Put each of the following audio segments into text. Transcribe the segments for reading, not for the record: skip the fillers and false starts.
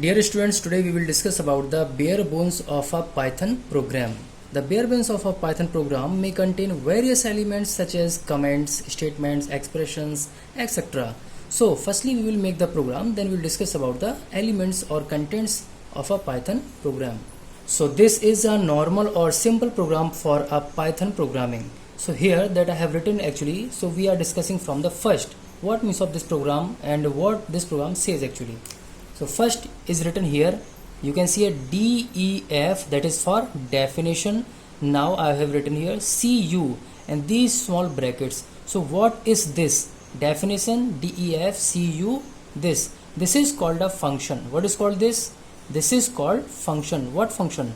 Dear students, today we will discuss about the bare bones of a Python program. The bare bones of a Python program may contain various elements such as comments, statements, expressions, etc. So, firstly we will make the program, then we will discuss about the elements or contents of a Python program. So, this is a normal or simple program for a Python programming. So, here that I have written actually, so we are discussing from the first what means of this program and what this program says actually. So first is written here, you can see a DEF, that is for definition. Now I have written here CU and these small brackets. So what is this? Definition, DEF, CU, this is called a function. What is called this? This is called function. What function?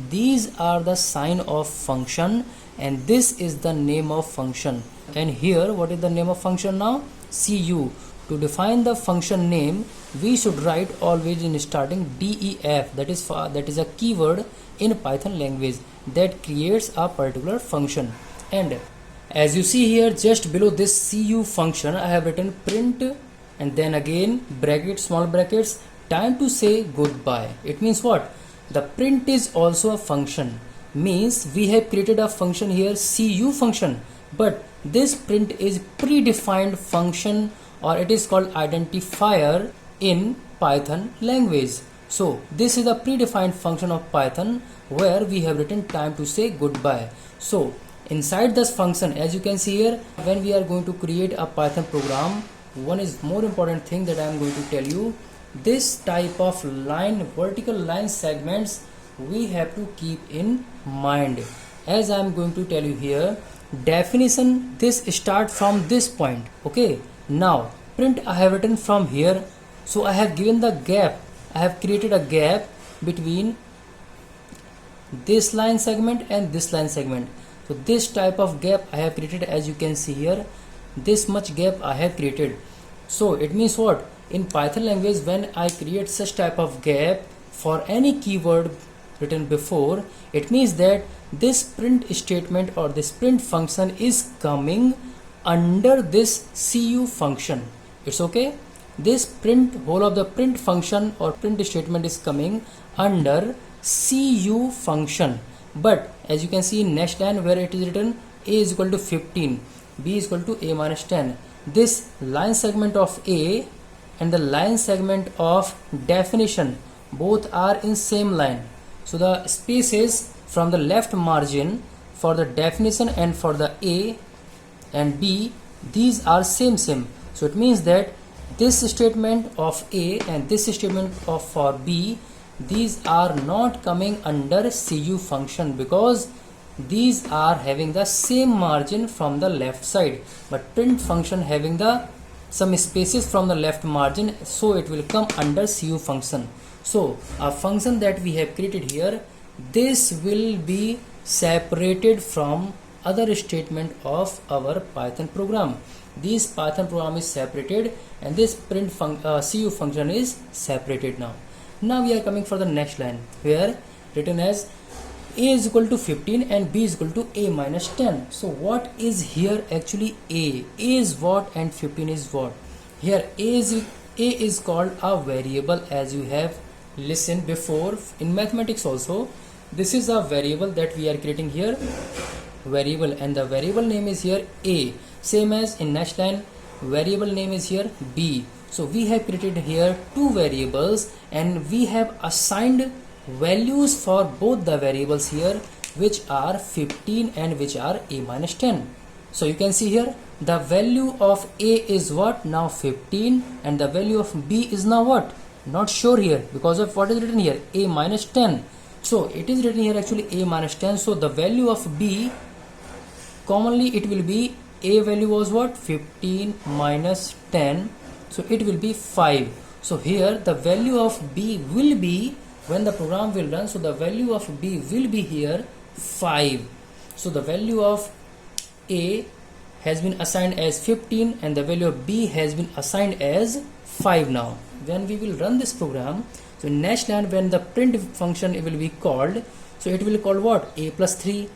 These are the sign of function and this is the name of function. And here what is the name of function now? CU. To define the function name, we should write always in starting DEF, that is a keyword in Python language that creates a particular function. And as you see here, just below this CU function, I have written print and then again brackets, small brackets, time to say goodbye. It means what? The print is also a function. Means we have created a function here, CU function, but this print is predefined function, or it is called identifier in Python language. So this is a predefined function of Python where we have written time to say goodbye. So inside this function, as you can see here, when we are going to create a Python program, one is more important thing that I am going to tell you. This type of line, vertical line segments, we have to keep in mind. As I am going to tell you here, definition, this start from this point. Okay. Now print I have written from here, so I have given the gap, I have created a gap between this line segment and this line segment. So this type of gap I have created, as you can see here, this much gap I have created. So it means what? In Python language, when I create such type of gap for any keyword written before, it means that this print statement or this print function is coming under this CU function. It's okay. This print, whole of the print function or print statement is coming under CU function. But as you can see in next line where it is written A is equal to 15, B is equal to A minus 10. This line segment of A and the line segment of definition both are in same line. So the spaces from the left margin for the definition and for the A and B, these are same. So it means that this statement of A and this statement of for B, these are not coming under CU function because these are having the same margin from the left side, but print function having the some spaces from the left margin, so it will come under CU function. So a function that we have created here, this will be separated from other statement of our Python program. This Python program is separated and this print CU function is separated now. Now we are coming for the next line where written as A is equal to 15 and B is equal to A minus 10. So what is here actually A? A is what and 15 is what? Here A is called a variable, as you have listened before in mathematics also. This is a variable that we are creating here, variable, and the variable name is here A, same as in next line variable name is here B. So we have created here two variables and we have assigned values for both the variables here, which are 15 and which are A minus 10. So you can see here the value of A is what? Now 15, and the value of B is now what? Not sure here because of what is written here, A minus 10. So it is written here actually A minus 10. So the value of B, commonly it will be A value was what? 15 minus 10. So it will be 5. So here the value of B will be, when the program will run, so the value of B will be here 5. So the value of A has been assigned as 15 and the value of B has been assigned as 5 now. When we will run this program, so in next line when the print function will be called, so it will call what? A plus 3.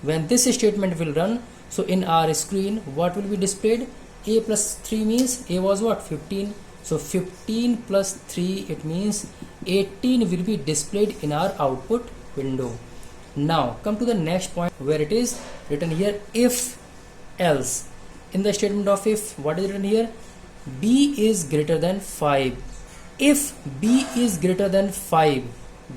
When this statement will run, so in our screen what will be displayed? A plus 3 means A was what? 15. So 15 plus 3, it means 18 will be displayed in our output window. Now come to the next point where it is written here if else. In the statement of if, what is written here? B is greater than 5. If B is greater than 5,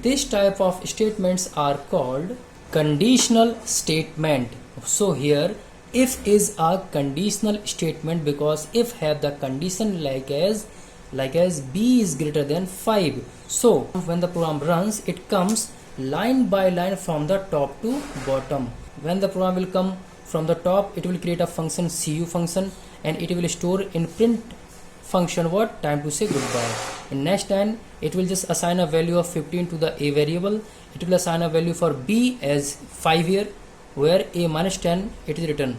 this type of statements are called conditional statement. So here if is a conditional statement because if have the condition like as B is greater than 5. So when the program runs, it comes line by line from the top to bottom. When the program will come from the top, it will create a function cu function, and it will store in print function what? Time to say goodbye. In next line, it will just assign a value of 15 to the a variable. It will assign a value for b as 5 here, where a minus 10 it is written.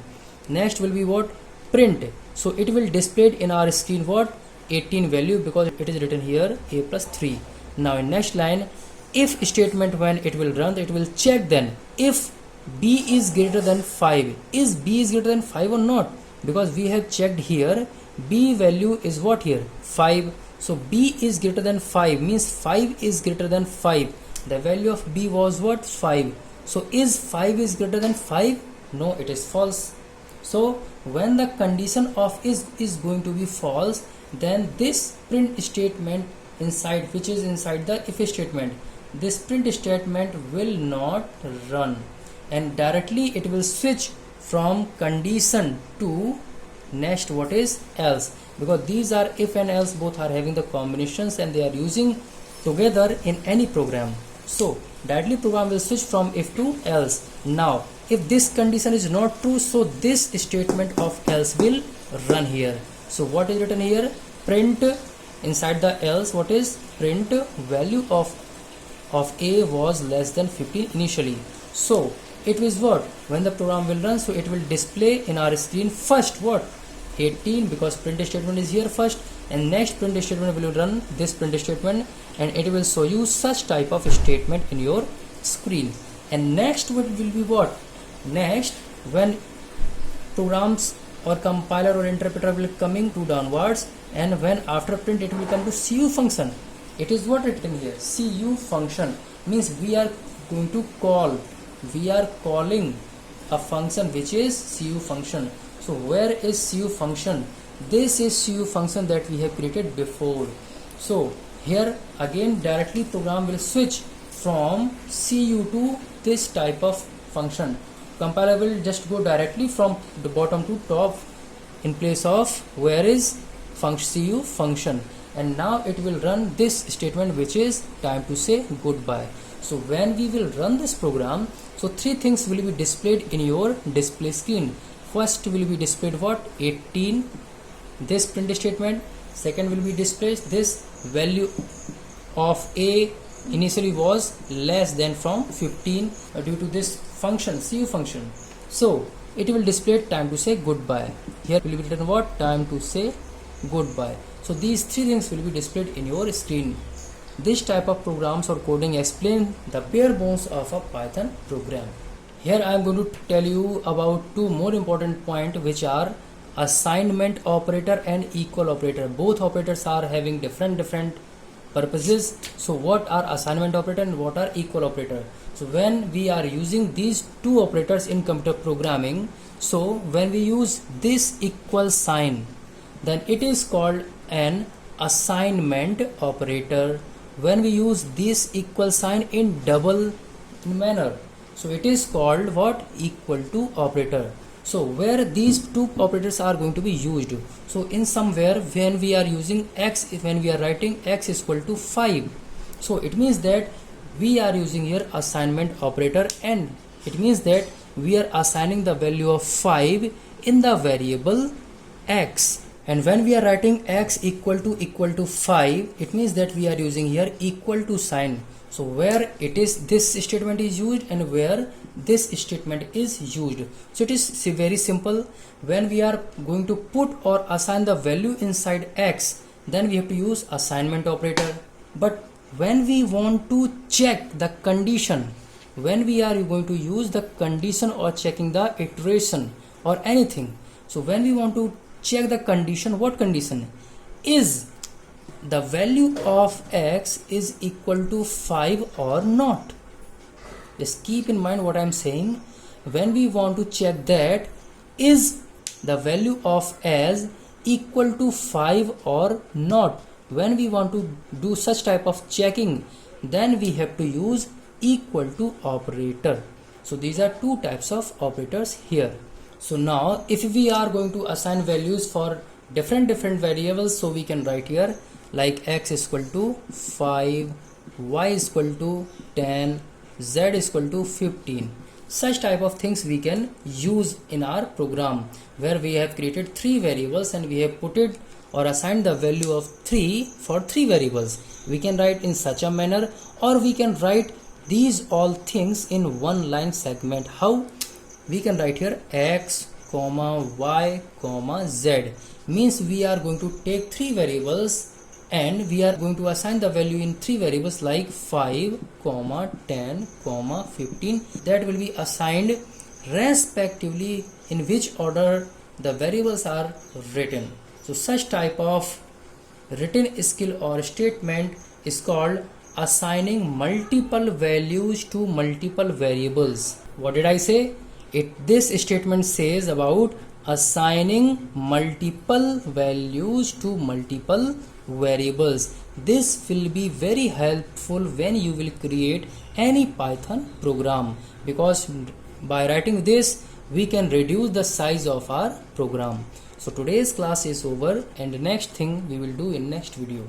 Next will be what? Print. So it will display it in our screen what? 18 value, because it is written here a plus 3. Now in next line, if statement, when it will run, it will check then if b is greater than 5. Is b is greater than 5 or not? Because we have checked here, b value is what here? 5. So b is greater than 5 means 5 is greater than 5. The value of b was what? 5. So is 5 is greater than 5? No, it is false. So when the condition of is going to be false, then this print statement inside, which is inside the if statement, this print statement will not run, and directly it will switch from condition to next what is else, because these are if and else, both are having the combinations and they are using together in any program. So directly program will switch from if to else. Now if this condition is not true, so this statement of else will run here. So what is written here? Print inside the else, what is? Print value of a was less than 15 initially. So it is what? When the program will run, so it will display in our screen first what? 18, because print statement is here first, and next print statement will run this print statement, and it will show you such type of statement in your screen. And next what will be what? Next, when programs or compiler or interpreter will coming to downwards, and when after print it will come to cu function. It is what written here? Cu function means we are going to call, we are calling a function which is cu function. So where is cu function? This is cu function that we have created before. So here again directly program will switch from cu to this type of function. Compiler will just go directly from the bottom to top in place of where is cu function, and now it will run this statement which is time to say goodbye. So when we will run this program, so three things will be displayed in your display screen. First will be displayed what? 18, this print statement. Second will be displayed this value of a initially was less than from 15 due to this function cu function. So it will display time to say goodbye. Here will be written what? Time to say goodbye. So these three things will be displayed in your screen. This type of programs or coding explain the bare bones of a Python program. Here I am going to tell you about two more important points, which are assignment operator and equal operator. Both operators are having different purposes. So what are assignment operator and what are equal operator? So when we are using these two operators in computer programming, so when we use this equal sign, then it is called an assignment operator. When we use this equal sign in double manner, so it is called what? Equal to operator. So where these two operators are going to be used, so in somewhere when we are using x, when we are writing x is equal to 5, so it means that we are using here assignment operator, and it means that we are assigning the value of 5 in the variable x. And when we are writing x equal to 5, it means that we are using here equal to sign. So where it is this statement is used and where this statement is used. So it is very simple. When we are going to put or assign the value inside x, then we have to use assignment operator. But when we want to check the condition, when we are going to use the condition or checking the iteration or anything, so when we want to check the condition, what condition? Is the value of x is equal to 5 or not. Just keep in mind what I am saying. When we want to check that is the value of s equal to 5 or not, when we want to do such type of checking, then we have to use equal to operator. So these are two types of operators here. So now if we are going to assign values for different variables, so we can write here like x is equal to 5, y is equal to 10, z is equal to 15. Such type of things we can use in our program, where we have created 3 variables and we have put it or assigned the value of 3 for 3 variables. We can write in such a manner, or we can write these all things in one line segment. How? We can write here x comma y comma z, means we are going to take 3 variables and we are going to assign the value in 3 variables like 5 comma 10 comma 15. That will be assigned respectively in which order the variables are written. So such type of written skill or statement is called assigning multiple values to multiple variables. What did I say? This statement says about assigning multiple values to multiple variables. This will be very helpful when you will create any Python program, because by writing this we can reduce the size of our program. So today's class is over, and the next thing we will do in next video.